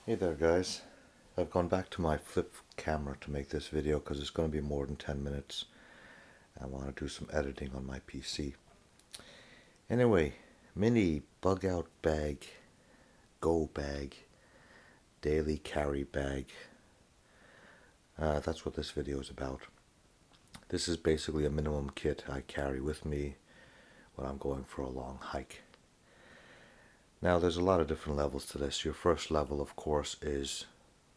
Hey there guys, I've gone back to my flip camera to make this video because it's going to be more than 10 minutes. I want to do some editing on my PC. Anyway, mini bug out bag, go bag, daily carry bag. That's what this video is about. This is basically a minimum kit I carry with me when I'm going for a long hike. Now there's a lot of different levels to this. Your first level, of course, is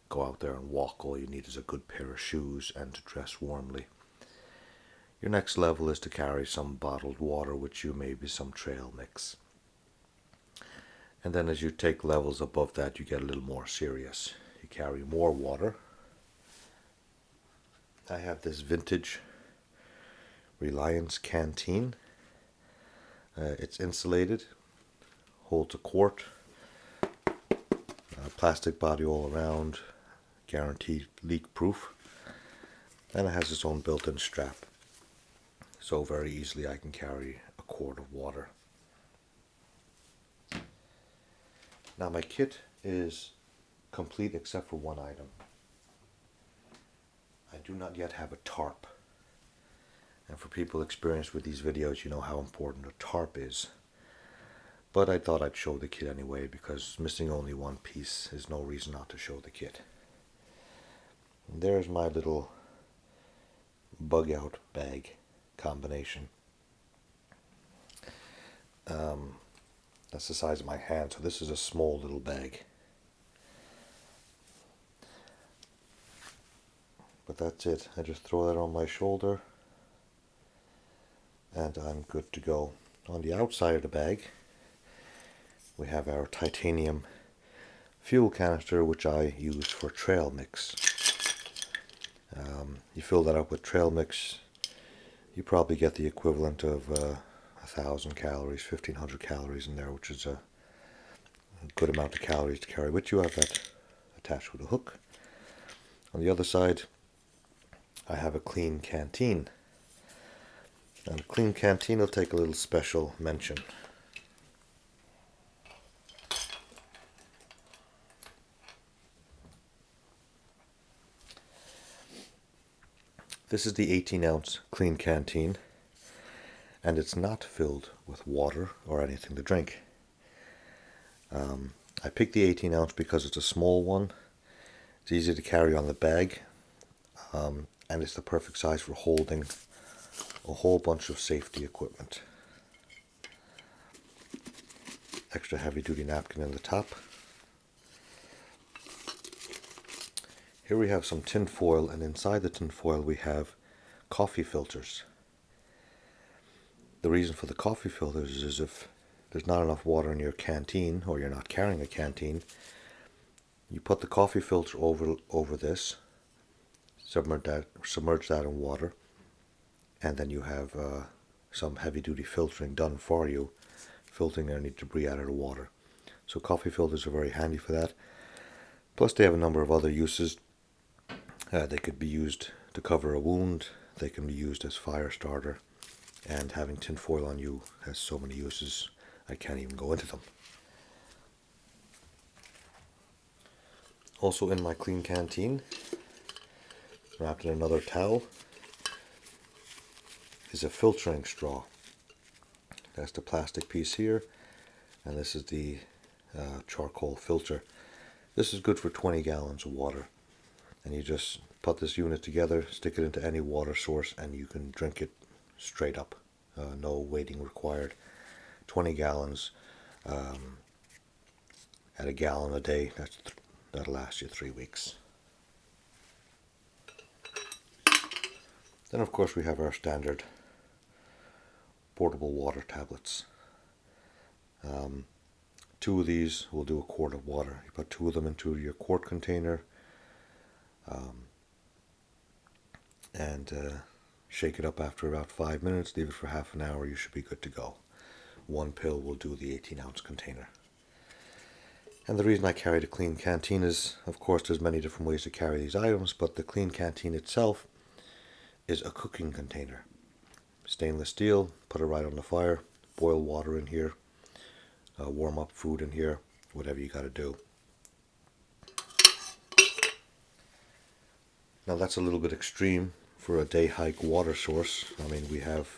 go out there and walk. All you need is a good pair of shoes and to dress warmly. Your next level is to carry some bottled water with you, maybe some trail mix. And then as you take levels above that, you get a little more serious. You carry more water. I have this vintage Reliance Canteen. It's insulated, holds a quart, plastic body all around, guaranteed leak proof, and it has its own built-in strap. So very easily I can carry a quart of water. Now my kit is complete except for one item. I do not yet have a tarp. And for people experienced with these videos, you know how important a tarp is. But I thought I'd show the kit anyway, because missing only one piece is no reason not to show the kit. And there's my little bug out bag combination. That's the size of my hand, so this is a small little bag. But that's it. I just throw that on my shoulder and I'm good to go. On the outside of the bag we have our titanium fuel canister, which I use for trail mix. You fill that up with trail mix, you probably get the equivalent of 1,000 calories, 1,500 calories in there, which is a good amount of calories to carry with you. I have that attached with a hook. On the other side I have a clean canteen. And a clean canteen will take a little special mention. This is the 18-ounce clean canteen, and it's not filled with water or anything to drink. I picked the 18-ounce because it's a small one. It's easy to carry on the bag, and it's the perfect size for holding a whole bunch of safety equipment. Extra heavy duty napkin in the top. Here we have some tin foil, and inside the tin foil we have coffee filters. The reason for the coffee filters is if there's not enough water in your canteen, or you're not carrying a canteen, you put the coffee filter over this, submerge that in water, and then you have some heavy duty filtering done for you, filtering any debris out of the water. So coffee filters are very handy for that. Plus they have a number of other uses. They could be used to cover a wound, they can be used as fire starter, and having tin foil on you has so many uses I can't even go into them. Also in my clean canteen, wrapped in another towel, is a filtering straw. That's the plastic piece here, and this is the charcoal filter. This is good for 20 gallons of water. And you just put this unit together, stick it into any water source, and you can drink it straight up. No waiting required. 20 gallons at a gallon a day, that'll last you 3 weeks. Then of course we have our standard portable water tablets. 2 of these will do a quart of water. You put 2 of them into your quart container, and shake it up after about 5 minutes, leave it for half an hour, you should be good to go. 1 pill will do the 18-ounce container. And the reason I carried a clean canteen is, of course, there's many different ways to carry these items, but the clean canteen itself is a cooking container. Stainless steel, put it right on the fire, boil water in here, warm up food in here, whatever you got to do. Now that's a little bit extreme for a day hike water source. I mean, we have,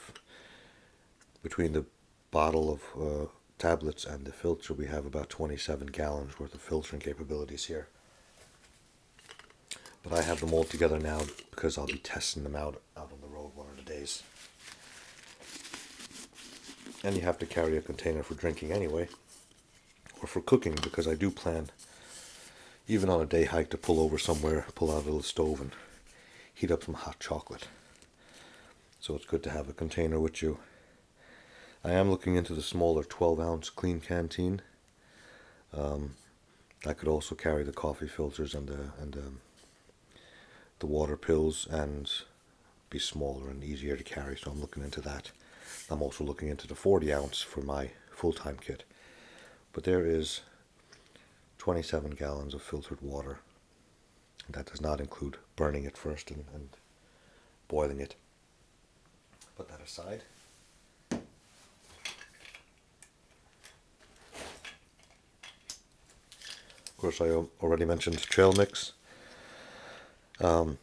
between the bottle of tablets and the filter, we have about 27 gallons worth of filtering capabilities here. But I have them all together now because I'll be testing them out on the road one of the days. And you have to carry a container for drinking anyway, or for cooking, because I do plan, even on a day hike, to pull over somewhere, pull out a little stove and heat up some hot chocolate. So it's good to have a container with you. I am looking into the smaller 12-ounce clean canteen. I could also carry the coffee filters and the water pills and be smaller and easier to carry, so I'm looking into that. I'm also looking into the 40-ounce for my full-time kit. But there is 27 gallons of filtered water. That does not include burning it first and boiling it. Put that aside. Of course, I already mentioned trail mix. In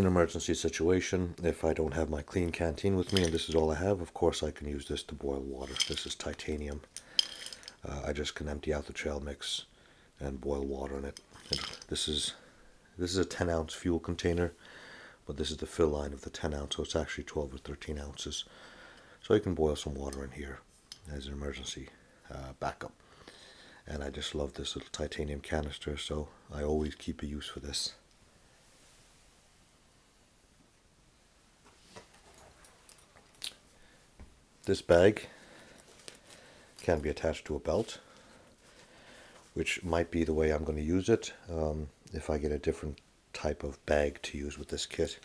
an emergency situation, if I don't have my clean canteen with me and this is all I have, of course I can use this to boil water. This is titanium. I just can empty out the trail mix and boil water in it. This is a 10-ounce fuel container, but this is the fill line of the 10-ounce, so it's actually 12 or 13 ounces. So you can boil some water in here as an emergency backup. And I just love this little titanium canister, so I always keep a use for this. This bag can be attached to a belt, which might be the way I'm going to use it if I get a different type of bag to use with this kit.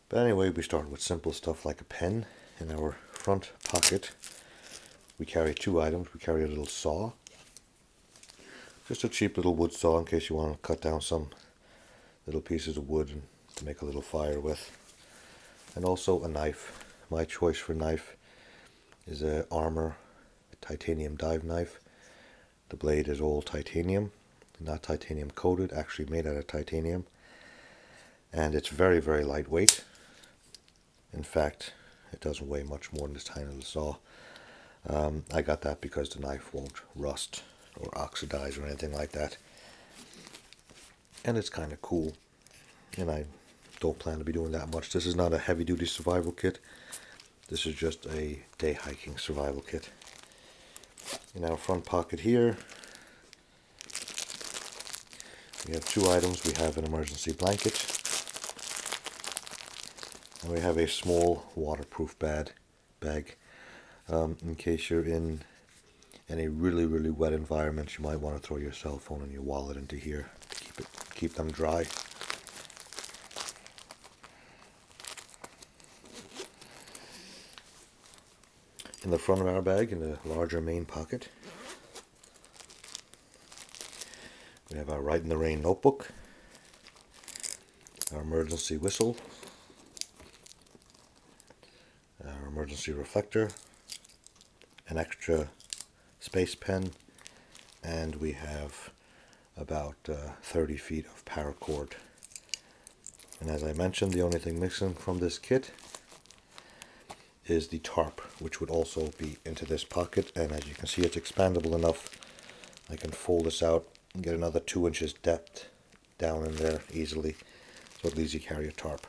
But anyway, we start with simple stuff like a pen. In our front pocket, we carry two items. We carry a little saw, just a cheap little wood saw in case you want to cut down some little pieces of wood and to make a little fire with, and also a knife. My choice for knife is a Armor titanium dive knife. The blade is all titanium, not titanium coated, actually made out of titanium. And it's very, very lightweight. In fact, it doesn't weigh much more than this tiny little saw. I got that because the knife won't rust or oxidize or anything like that. And it's kind of cool. And I don't plan to be doing that much. This is not a heavy-duty survival kit. This is just a day hiking survival kit. In our front pocket here, we have two items. We have an emergency blanket, and we have a small waterproof bag in case you're in any really, really wet environment. You might want to throw your cell phone and your wallet into here to keep them dry. In the front of our bag, in the larger main pocket, we have our Write in the Rain notebook, our emergency whistle, our emergency reflector, an extra space pen, and we have about 30 feet of paracord. And as I mentioned, the only thing missing from this kit is the tarp, which would also be into this pocket. And as you can see, it's expandable enough. I can fold this out and get another 2 inches depth down in there easily, so it leaves you carry a tarp.